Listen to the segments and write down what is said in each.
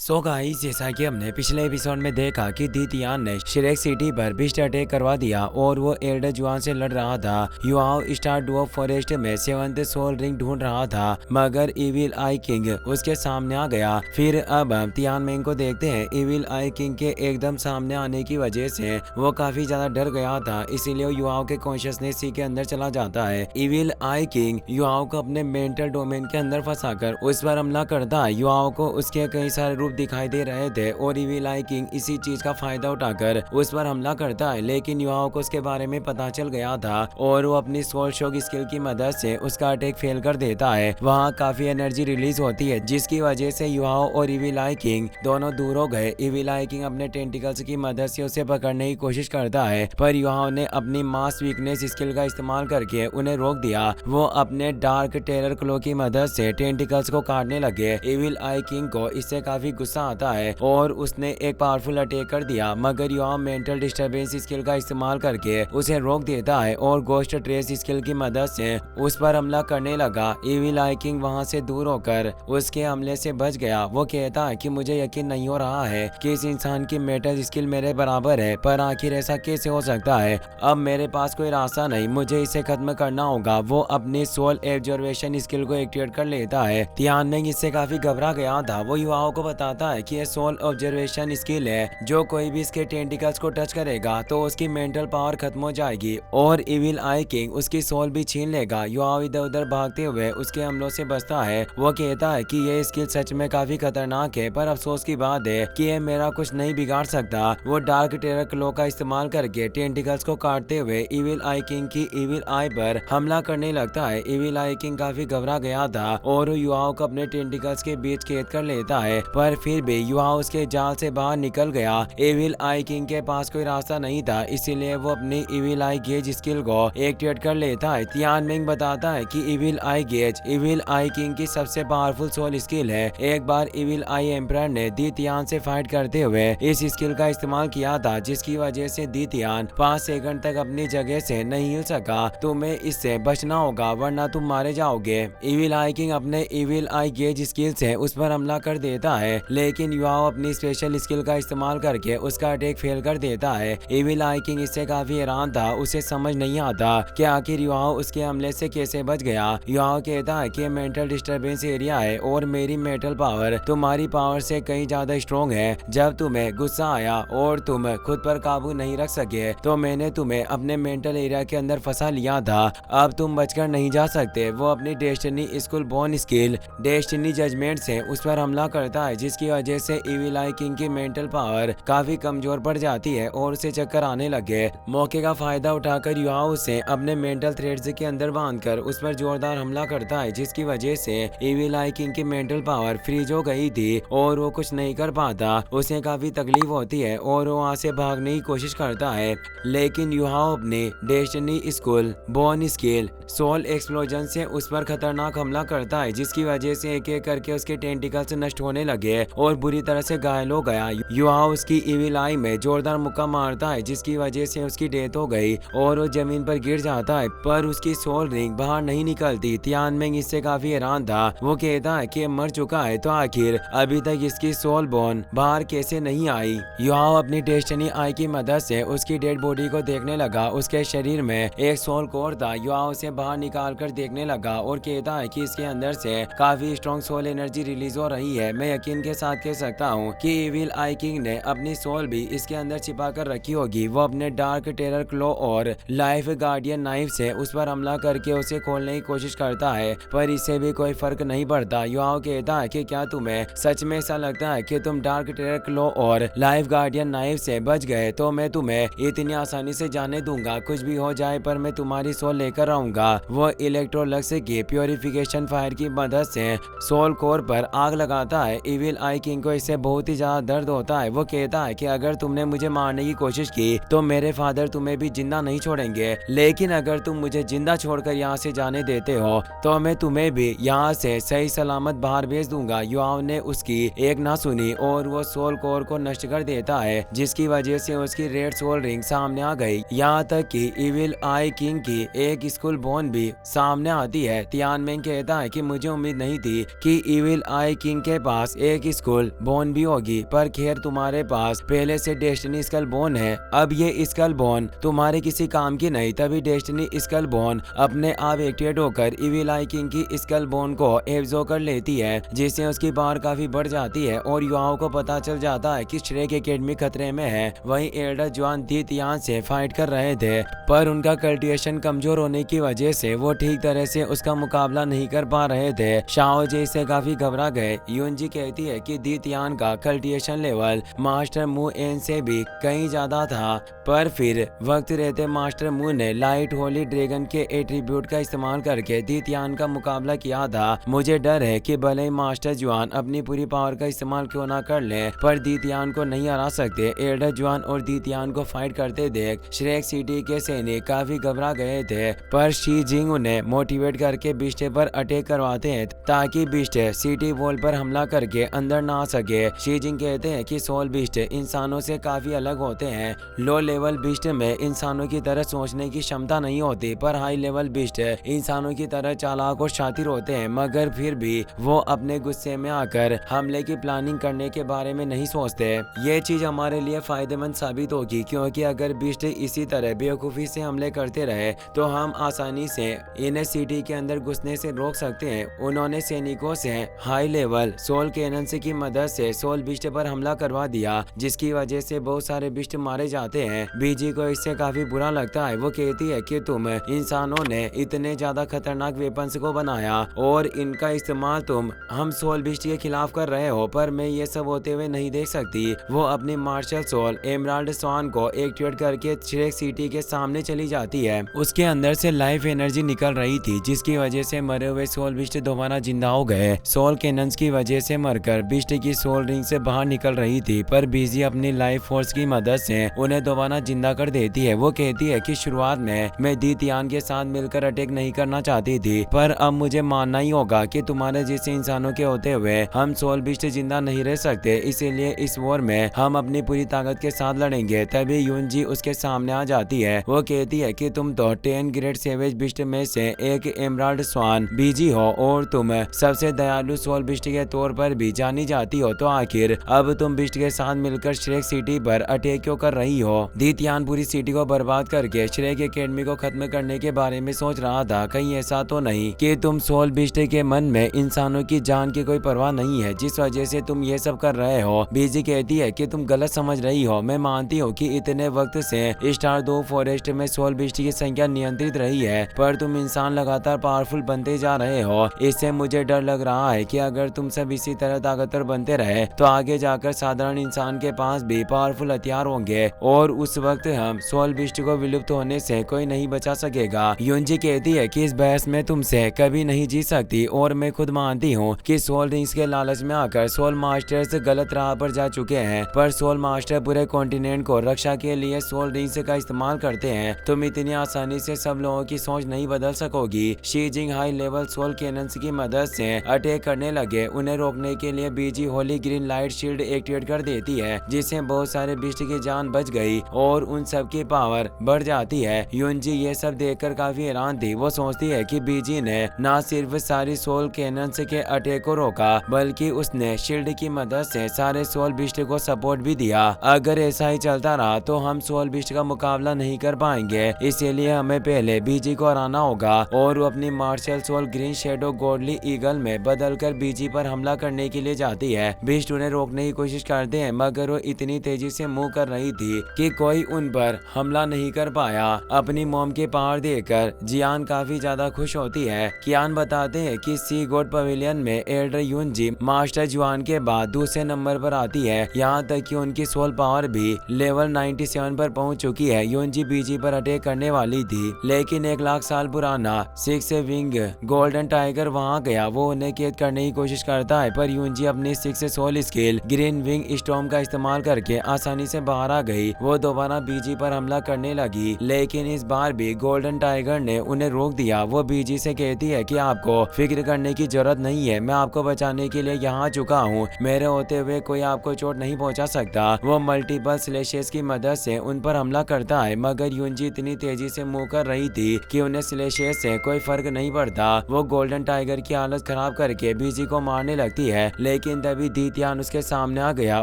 So guys, जैसा कि हमने पिछले एपिसोड में देखा कि दितियान ने श्रेक सिटी पर बिस्ट अटैक करवा दिया और वो एल्डर जुआन से लड़ रहा था। युआओ स्टार डुओ फॉरेस्ट में सेवंथ सोल रिंग ढूंढ रहा था, मगर इविल आई किंग उसके सामने आ गया। फिर अब हम तियानमेंग को देखते हैं। इविल आई किंग के एकदम सामने आने की वजह से वो काफी ज्यादा डर गया था, इसीलिए युआओ के कॉन्शियसनेस के अंदर चला जाता है। इविल आई किंग युआओ को अपने मेंटल डोमेन के अंदर फंसाकर उस पर हमला करता है। युआओ को उसके कई सारे रूप दिखाई दे रहे थे और इविल आई किंग इसी चीज का फायदा उठाकर उस पर हमला करता है, लेकिन युआओ को उसके बारे में पता चल गया था और वो अपनी सोल शॉक स्किल की मदद से उसका अटैक फेल कर देता है। वहाँ काफी एनर्जी रिलीज होती है, जिसकी वजह से युआओ और इविल आई किंग दोनों दूर हो गए। इविल आई किंग अपने टेंटिकल्स की मदद से उसे पकड़ने की कोशिश करता है, पर युआओ ने अपनी मास वीकनेस स्किल का इस्तेमाल करके उन्हें रोक दिया। वो अपने डार्क टेरर क्लो की मदद से टेंटिकल्स को काटने लगे। इविल आई किंग को इससे काफी गुस्सा आता है और उसने एक पावरफुल अटैक कर दिया, मगर युआओ मेंटल डिस्टर्बेंस स्किल का इस्तेमाल करके उसे रोक देता है और गोस्ट ट्रेस स्किल की मदद से उस पर हमला करने लगा। इविल आई किंग वहां से दूर होकर उसके हमले से बच गया। वो कहता है कि मुझे यकीन नहीं हो रहा है कि इस इंसान की मेटल स्किल मेरे बराबर है, पर आखिर ऐसा कैसे हो सकता है। अब मेरे पास कोई रास्ता नहीं, मुझे इसे खत्म करना होगा। वो अपनी सोल एब्जॉर्वेशन स्किल को एक्टिवेट कर लेता है। तियानमेंग इससे काफी घबरा गया था। वो युवाओं को बताता है कि ये सोल ऑब्जर्वेशन स्किल है, जो कोई भी इसके टेंटिकल्स को टच करेगा तो उसकी मेंटल पावर खत्म हो जाएगी और इविल आई किंग उसकी सोल भी छीन लेगा। युवाओ इधर उधर भागते हुए उसके हमलों से बचता है। वो कहता है कि ये स्किल सच में काफी खतरनाक है, पर अफसोस की बात है कि ये मेरा कुछ नहीं बिगाड़ सकता। वो डार्क टेरर क्लो का इस्तेमाल करके टेंटिकल्स को काटते हुए इविल आई किंग की इविल आई पर हमला करने लगता है। इविल आई किंग काफी घबरा गया था और युवाओं को अपने टेंटिकल्स के बीच कैद कर लेता है, पर फिर भी युवाओं उसके जाल से बाहर निकल गया। इविल आई किंग के पास कोई रास्ता नहीं था, इसीलिए वो अपनी इविल आई गेज स्किल को एक्टिवेट कर लेता है। तियानमेंग बताता है कि इविल आई गेज इविल आई किंग की सबसे पावरफुल सोल स्किल है। एक बार इविल आई एम्परर ने दितियान से फाइट करते हुए इस स्किल का इस्तेमाल किया था, जिसकी वजह से दितियान 5 सेकंड तक अपनी जगह से नहीं हिल सका। तुम्हें इससे बचना होगा वरना तुम मारे जाओगे। इविल आई किंग अपने इविल आई गेज स्किल से उस पर हमला कर देता है, लेकिन युवाओं अपनी स्पेशल स्किल का इस्तेमाल करके उसका अटैक फेल कर देता है। इविल आई किंग इससे काफी हैरान था। उसे समझ नहीं आता कि आखिर युवाओं उसके हमले से कैसे बच गया। युवाओं कहता है कि मेंटल डिस्टर्बेंस एरिया है और मेरी मेंटल पावर तुम्हारी पावर से कहीं ज्यादा स्ट्रॉन्ग है। जब तुम्हें गुस्सा आया और तुम खुद पर काबू नहीं रख सके तो मैंने तुम्हें अपने मेंटल एरिया के अंदर फंसा लिया था। अब तुम बचकर नहीं जा सकते। वो अपनी destiny school born skill destiny judgement से उस पर हमला करता है, जिसकी वजह से इविल आई किंग की मेंटल पावर काफी कमजोर पड़ जाती है और उसे चक्कर आने लगे। मौके का फायदा उठाकर युवाओं उसे अपने मेंटल थ्रेड्स के अंदर बांधकर उस पर जोरदार हमला करता है, जिसकी वजह से इविल आई किंग की मेंटल पावर फ्रीज हो गई थी और वो कुछ नहीं कर पाता। उसे काफी तकलीफ होती है और वो वहाँ से भागने की कोशिश करता है, लेकिन युवाओं अपने destiny school born skill soul explosion से उस पर खतरनाक हमला करता है, जिसकी वजह से एक एक करके उसके टेंटिकल्स नष्ट होने लगे और बुरी तरह से घायल हो गया। युवा उसकी इविल आई में जोरदार मुक्का मारता है, जिसकी वजह से उसकी डेथ हो गई और वो जमीन पर गिर जाता है, पर उसकी सोल रिंग बाहर नहीं निकलती। तियानमेंग इससे काफी हैरान था। वो कहता है कि मर चुका है तो आखिर अभी तक इसकी सोल बोन बाहर कैसे नहीं आई। युवा अपनी डेस्टिनी आई की मदद से उसकी डेड बॉडी को देखने लगा। उसके शरीर में एक सोल कोर था। युवा उसे बाहर निकाल कर देखने लगा और कहता है कि इसके अंदर से काफी स्ट्रॉन्ग सोल एनर्जी रिलीज हो रही है। मैं यकीन के साथ कह सकता हूँ कि इविल आई किंग ने अपनी सोल भी इसके अंदर छिपा कर रखी होगी। वो अपने डार्क टेरर क्लो और लाइफ गार्डियन नाइफ से उस पर हमला करके उसे खोलने की कोशिश करता है, पर इससे भी कोई फर्क नहीं पड़ता। युवाओं कहता है कि क्या तुम्हें सच में ऐसा लगता है कि तुम डार्क टेरर क्लो और लाइफ गार्डियन नाइफ से बच गए तो मैं तुम्हें इतनी आसानी से जाने दूंगा। कुछ भी हो जाए पर मैं तुम्हारी सोल लेकर आऊंगा। वो इलेक्ट्रोलक्स की प्योरिफिकेशन फायर की मदद से सोल कोर पर आग लगाता है। इविल आई किंग को इससे बहुत ही ज्यादा दर्द होता है। वो कहता है कि अगर तुमने मुझे मारने की कोशिश की तो मेरे फादर तुम्हें भी जिंदा नहीं छोड़ेंगे, लेकिन अगर तुम मुझे जिंदा छोड़कर यहाँ से जाने देते हो तो मैं तुम्हें भी यहाँ से सही सलामत बाहर भेज दूंगा। युवाओं ने उसकी एक ना सुनी और वो सोल कोर को नष्ट कर देता है, जिसकी वजह से उसकी रेड सोल रिंग सामने आ गई। यहाँ तक कि इविल आई किंग की एक स्कूल बोन भी सामने आती है। तियानमेंग कहता है कि मुझे उम्मीद नहीं थी कि इविल आई किंग के पास एक स्कूल बोन भी होगी, पर खैर तुम्हारे पास पहले से डेस्टिनी स्कल बोन है। अब ये स्कल बोन तुम्हारे किसी काम की नहीं। तभी डेस्टिनी स्कल बोन अपने आप एक्टिवेट होकर इविल आई किंग की स्कल बोन को एब्जॉर्ब कर लेती है, जिससे उसकी पावर काफी बढ़ जाती है और युवाओं को पता चल जाता है कि श्रेक एकेडमी खतरे में है। वहीं एल्डर जवान दीतियान से फाइट कर रहे थे, पर उनका कल्टिवेशन कमजोर होने की वजह से वो ठीक तरह से उसका मुकाबला नहीं कर पा रहे थे। शाओ जे इससे काफी घबरा गए। यूनजी कहती है कि दीतियान का कल्टिवेशन लेवल मास्टर मू एन से भी कहीं ज्यादा था, पर फिर वक्त रहते मास्टर मू ने लाइट होली ड्रैगन के एट्रीब्यूट का इस्तेमाल करके दीतियान का मुकाबला किया था। मुझे डर है कि भले ही मास्टर जुआन अपनी पूरी पावर का इस्तेमाल क्यों ना कर ले, पर दीतियान को नहीं हरा सकते। एल्डर जुआन और दीतियान को फाइट करते देख श्रेक सिटी के सैनिक काफी घबरा गए थे, पर शी जिंग उन्हें मोटिवेट करके बिस्टे पर अटैक करवाते हैं ताकि बिस्टे सिटी वॉल पर हमला करके अंदर ना आ सके। शी जिंग कहते हैं कि सोल बिस्टे इंसानों से काफी अलग होते हैं। लो लेवल बिस्ट में इंसानों की तरह सोचने की क्षमता नहीं होती, पर हाई लेवल बिस्ट इंसानों की तरह चालाक और शातिर होते हैं, मगर फिर भी वो अपने गुस्से में आकर हमले की प्लानिंग करने के बारे में नहीं सोचते। ये चीज हमारे लिए फायदेमंद साबित होगी, क्योंकि अगर बिस्ट इसी तरह बेवकूफी से हमले करते रहे तो हम आसानी से इन्हें सिटी के अंदर घुसने से रोक सकते हैं। उन्होंने सैनिकों से हाई लेवल सोल कैनन्स की मदद से सोल बिस्ट पर हमला करवा दिया, जिसकी वजह से बहुत सारे बिस्ट मारे जाते हैं। बीजी को इससे काफी बुरा लगता है। वो कहती है कि तुम इंसानों ने इतने ज्यादा खतरनाक वेपन्स को बनाया और इनका इस्तेमाल तुम हम सोल बिस्ट के खिलाफ कर रहे हो, पर मैं ये सब होते हुए नहीं देख सकती। वो अपनी मार्शल सोल एमराल्ड स्वान को एक्टिवेट करके श्रेक सिटी के सामने चली जाती है। उसके अंदर से लाइफ एनर्जी निकल रही थी, जिसकी वजह से मरे हुए सोल बिस्ट दोबारा जिंदा हो गए। सोल कैनन्स की वजह से मरकर बिस्ट की सोल रिंग से बाहर निकल रही थी, पर बीजी अपनी लाइफ फोर्स की मदद से उन्हें दोबारा जिंदा कर देती है। वो कहती है कि शुरुआत में मैं दीतियान के साथ मिलकर अटैक नहीं करना चाहती थी, पर अब मुझे मानना ही होगा कि तुम्हारे जैसे इंसानों के होते हुए हम सोल बिस्ट जिंदा नहीं रह सकते, इसीलिए इस वॉर में हम अपनी पूरी ताकत के साथ लड़ेंगे। तभी यूनजी उसके सामने आ जाती है। वो कहती है कि तुम तो 10 ग्रेट सेवेज बिस्ट में से एक एमराल्ड स्वान बीजी हो और तुम सबसे दयालु सोल बिस्ट के तौर पर भी जानी जाती हो, तो आखिर अब तुम बिस्ट के साथ मिलकर श्रेक सिटी पर अटैक क्यों कर रही हो? दीतियान पूरी सिटी को बर्बाद करके श्रेक एकेडमी को खत्म करने के बारे में सोच रहा था। कहीं ऐसा तो नहीं कि तुम सोल बिस्ट के मन में इंसानों की जान की कोई परवाह नहीं है, जिस वजह से तुम ये सब कर रहे हो? बीजी कहती है कि तुम गलत समझ रही हो। मैं मानती हूँ कि इतने वक्त से स्टार 2 फॉरेस्ट में सोल बिस्ट की संख्या नियंत्रित रही है, पर तुम इंसान लगातार पावरफुल बनते जा रहे हो। इससे मुझे डर लग रहा है कि अगर तुम सब इसी तरह ताकतवर बनते रहे तो आगे जाकर साधारण इंसान के पास भी पावरफुल हथियार होंगे और उस वक्त हम सोल बिस्ट को विलुप्त होने से कोई नहीं बचा सकेगा। यूनजी कहती है कि इस बहस में तुमसे कभी नहीं जीत सकती और मैं खुद मानती हूँ कि सोल रिंग्स के लालच में आकर सोल मास्टर्स गलत राह पर जा चुके हैं, पर सोल मास्टर पूरे कॉन्टिनेंट को रक्षा के लिए सोल रिंग्स का इस्तेमाल करते हैं। तुम इतनी आसानी से सब लोगों की सोच नहीं बदल सकोगी। Shi Jing high level soul cannons की मदद से अटैक करने लगे। उन्हें रोकने के लिए बीजी holy green light shield activate कर देती है, जिससे बहुत सारे बिस्ट की जान बच गई और उन सब की पावर बढ़ जाती है। यूनजी ये सब देखकर काफी हैरान थी। वो सोचती है कि बीजी ने न सिर्फ सारी सोल कैनन्स के अटैक को रोका, बल्कि उसने शील्ड की मदद से सारे सोल बिस्ट को सपोर्ट भी दिया। अगर ऐसा ही चलता रहा तो हम सोल बिस्ट का मुकाबला नहीं कर पाएंगे, इसीलिए हमें पहले बीजी को हराना होगा। और वो अपनी martial soul green shadow godly eagle में बदलकर बीजी पर हमला करने के लिए जाती है। बिस्ट उन्हें रोकने की कोशिश करते हैं, मगर वो इतनी तेजी से मूव कर रही थी कि कोई उन पर हमला नहीं कर पाया। अपनी मॉम के पावर देखकर जियान काफी ज्यादा खुश होती है। कियान बताते हैं कि सी गॉड पवेलियन में एल्डर यूनजी मास्टर जुआन के बाद दूसरे नंबर पर आती है। यहाँ तक कि उनकी सोल पावर भी लेवल 97 पर पहुंच चुकी है। यूनजी बीजी पर अटैक करने वाली थी, लेकिन 1 लाख साल पुराना 6 विंग गोल्डन टाइगर वहाँ गया। वो उन्हें कैद करने की कोशिश करता है, पर यूनजी अपनी 6 soul scale green wing storm का इस्तेमाल करके आसानी से बाहर आ गई। वो दोबारा बीजी पर हमला करने लगी, लेकिन इस बार भी गोल्डन टाइगर ने उन्हें रोक दिया। वो बीजी से कहती है कि आपको फिक्र करने की जरूरत नहीं है, मैं आपको बचाने के लिए यहाँ आ चुका हूँ। मेरे होते हुए कोई आपको चोट नहीं पहुँचा सकता। वो मल्टीपल स्लेशेस की मदद से उन पर हमला करता है, मगर यूनजी इतनी तेजी से मूव कर रही थी कि उन्हें स्लेशेस से कोई फर्क नहीं पड़ता। वो गोल्डन टाइगर की हालत खराब करके बीजी को मारने लगती है, लेकिन तभी दीतियान उसके सामने आ गया।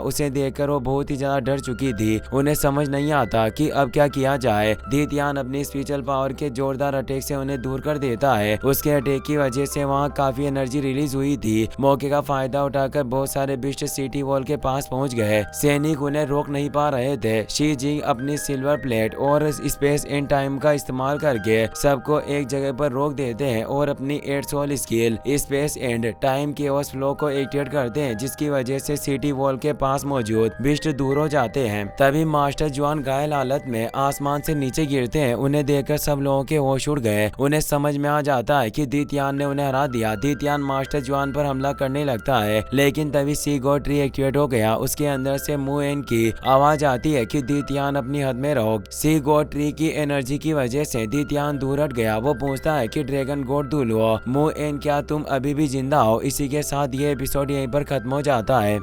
उसे देखकर वो बहुत ही ज्यादा डर चुकी थी। उन्हें समझ नहीं आता कि अब क्या किया जाए। दीतियान अपनी स्पिरिचुअल पावर के जोरदार अटैक से उन्हें दूर कर देता है। उसके अटैक की वजह से वहाँ काफी एनर्जी रिलीज हुई थी। मौके का फायदा उठाकर बहुत सारे बिस्ट सिटी वॉल के पास पहुंच गए। सैनिक उन्हें रोक नहीं पा रहे थे। शी जिंग अपनी सिल्वर प्लेट और स्पेस एंड टाइम का इस्तेमाल करके सबको एक जगह पर रोक देते हैं और अपनी 8 soul skill space and time के ओस फ्लो को एक्टिवेट करते हैं, जिसकी वजह से सिटी वॉल के पास मौजूद बिस्ट दूर हो जाते हैं। तभी मास्टर जुआन घायल हालत में आसमान से नीचे गिरते हैं। उन्हें देखकर सब लोगों के होश उड़ गए। उन्हें समझ में आ जाता है कि दीतियान ने उन्हें हरा दिया। दीतियान मास्टर जुआन पर हमला करने लगता है, लेकिन तभी सी गॉड ट्री एक्टिवेट हो गया। उसके अंदर से मुएन की आवाज आती है कि दीतियान अपनी हद में रहो। सी गॉड ट्री की एनर्जी की वजह से दीतियान दूर हट गया। वो पूछता है कि ड्रैगन गॉड दुल्हो मुएन, क्या तुम अभी भी जिंदा हो? इसी के साथ ये एपिसोड यहीं पर खत्म हो जाता है।